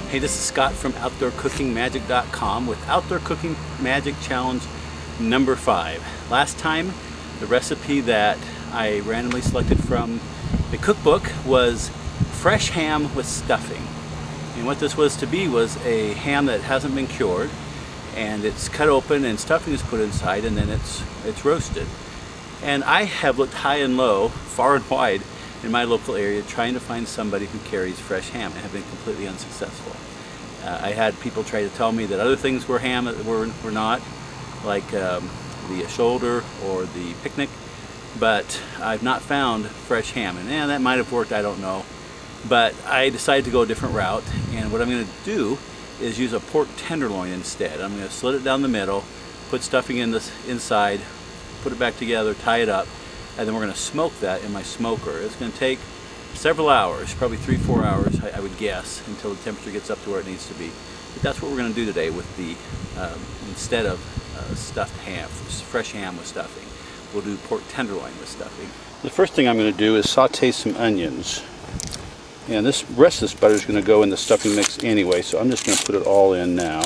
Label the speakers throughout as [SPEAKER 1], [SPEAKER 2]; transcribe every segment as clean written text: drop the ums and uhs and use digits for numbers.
[SPEAKER 1] Hey, this is Scott from OutdoorCookingMagic.com with Outdoor Cooking Magic Challenge number 5. Last time, the recipe that I randomly selected from the cookbook was fresh ham with stuffing. And what this was to be was a ham that hasn't been cured, and it's cut open and stuffing is put inside, and then it's roasted. And I have looked high and low, far and wide, in my local area trying to find somebody who carries fresh ham, and have been completely unsuccessful. I had people try to tell me that other things were ham that were not, like the shoulder or the picnic, but I've not found fresh ham. And that might have worked, I don't know. But I decided to go a different route, and what I'm going to do is use a pork tenderloin instead. I'm going to slit it down the middle, put stuffing in this inside, put it back together, tie it up, and then we're going to smoke that in my smoker. It's going to take several hours, probably 3-4 hours, I would guess, until the temperature gets up to where it needs to be. But that's what we're going to do today with the, instead of stuffed ham, fresh ham with stuffing, we'll do pork tenderloin with stuffing. The first thing I'm going to do is saute some onions. And this rest of this butter is going to go in the stuffing mix anyway, so I'm just going to put it all in now.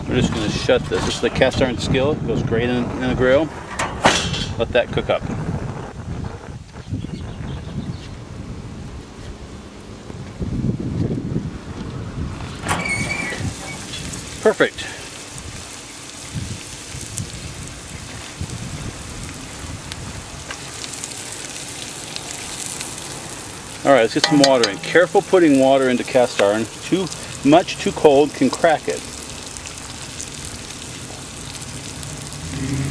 [SPEAKER 1] We're just going to shut this. This is the cast iron skillet. It goes great in the grill. Let that cook up. Perfect. Alright, let's get some water in. Careful putting water into cast iron. Too much, too cold can crack it.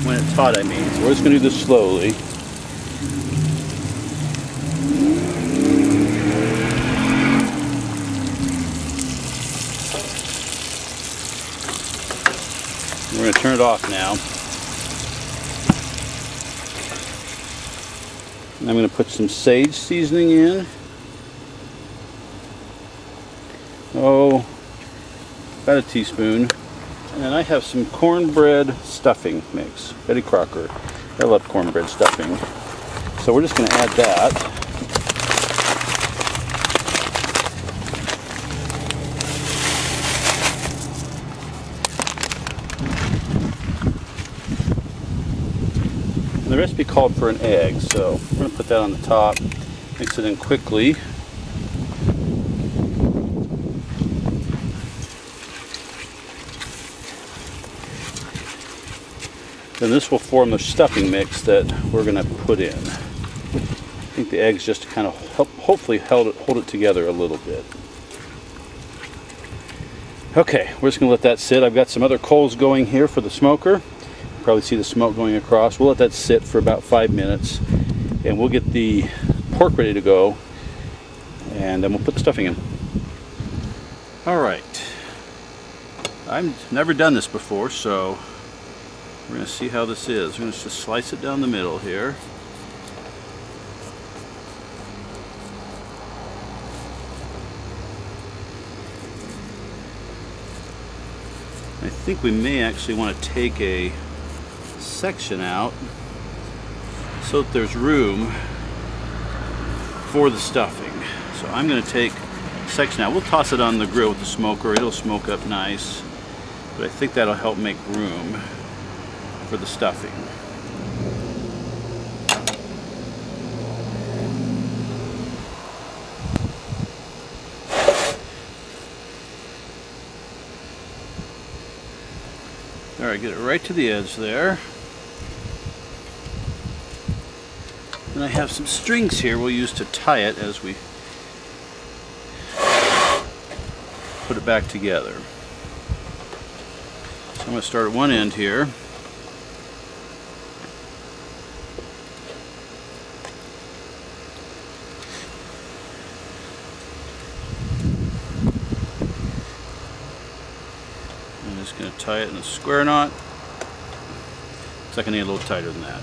[SPEAKER 1] When it's hot, I mean. So we're just going to do this slowly. We're going to turn it off now. And I'm going to put some sage seasoning in. Oh, about a teaspoon. And I have some cornbread stuffing mix. Betty Crocker. I love cornbread stuffing. So we're just going to add that. And the recipe called for an egg, so we're going to put that on the top. Mix it in quickly. Then this will form the stuffing mix that we're going to put in. I think the eggs just kind of hopefully hold it together a little bit. Okay, we're just going to let that sit. I've got some other coals going here for the smoker. You probably see the smoke going across. We'll let that sit for about 5 minutes, and we'll get the pork ready to go, and then we'll put the stuffing in. Alright, I've never done this before, so we're going to see how this is. We're going to just slice it down the middle here. I think we may actually want to take a section out so that there's room for the stuffing. So I'm going to take a section out. We'll toss it on the grill with the smoker. It'll smoke up nice, but I think that'll help make room for the stuffing. Alright, get it right to the edge there. And I have some strings here we'll use to tie it as we put it back together. So I'm going to start at one end here. I'm just going to tie it in a square knot. Looks like I need a little tighter than that.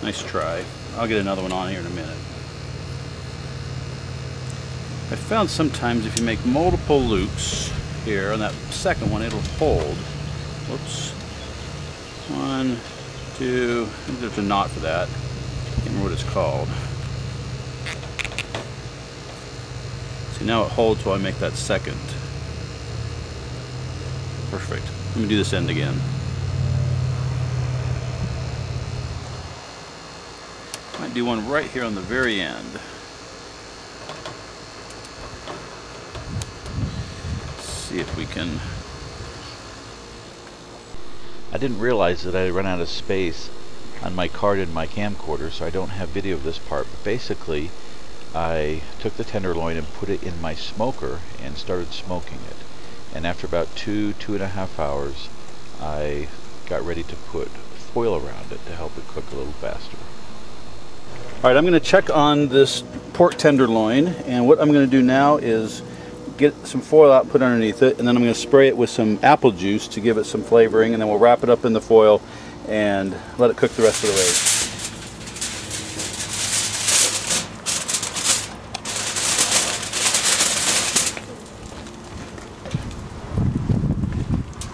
[SPEAKER 1] Nice try. I'll get another one on here in a minute. I found sometimes if you make multiple loops here on that second one, it'll hold. Whoops. 1, 2, there's a knot for that. Can't remember what it's called. See, now it holds while I make that second. Perfect. Let me do this end again. Might do one right here on the very end. Let's see if we can. I didn't realize that I had run out of space on my card in my camcorder, so I don't have video of this part. But basically, I took the tenderloin and put it in my smoker and started smoking it. And after about 2.5 hours, I got ready to put foil around it to help it cook a little faster. All right, I'm going to check on this pork tenderloin, and what I'm going to do now is get some foil out, put underneath it, and then I'm going to spray it with some apple juice to give it some flavoring, and then we'll wrap it up in the foil and let it cook the rest of the way.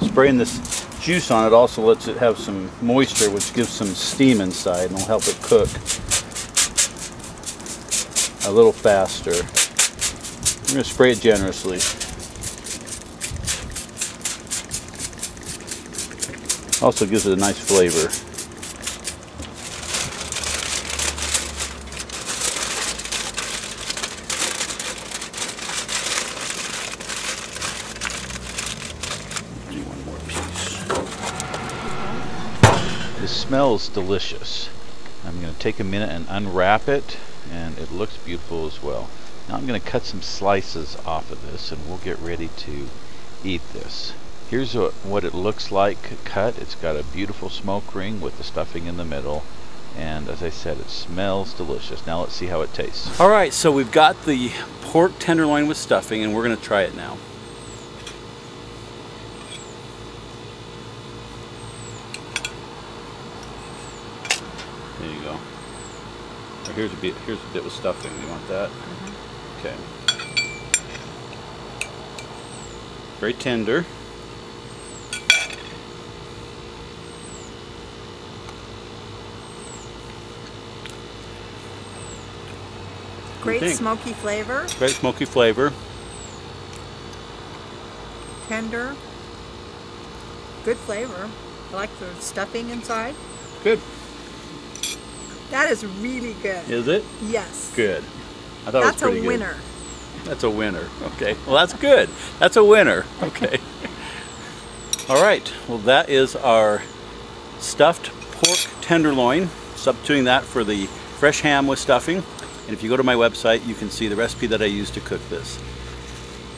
[SPEAKER 1] Spraying this juice on it also lets it have some moisture, which gives some steam inside and will help it cook a little faster. I'm going to spray it generously. Also gives it a nice flavor. Do one more piece. This smells delicious. I'm going to take a minute and unwrap it, and it looks beautiful as well. Now I'm going to cut some slices off of this, and we'll get ready to eat this. Here's what it looks like cut. It's got a beautiful smoke ring with the stuffing in the middle, and as I said, it smells delicious. Now let's see how it tastes. All right, so we've got the pork tenderloin with stuffing, and we're going to try it now. There you go. Here's a bit with stuffing. You want that? Okay. Very tender.
[SPEAKER 2] Great smoky flavor.
[SPEAKER 1] Great smoky flavor.
[SPEAKER 2] Tender. Good flavor. I like the stuffing inside.
[SPEAKER 1] Good.
[SPEAKER 2] That is really good.
[SPEAKER 1] Is it?
[SPEAKER 2] Yes.
[SPEAKER 1] Good. I thought it was pretty good.
[SPEAKER 2] That's a winner.
[SPEAKER 1] That's a winner. Okay. Well, that's good. That's a winner. Okay. All right. Well, that is our stuffed pork tenderloin. Substituting that for the fresh ham with stuffing. And if you go to my website, you can see the recipe that I used to cook this.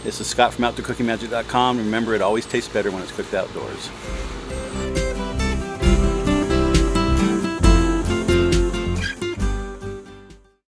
[SPEAKER 1] This is Scott from OutdoorCookingMagic.com. Remember, it always tastes better when it's cooked outdoors.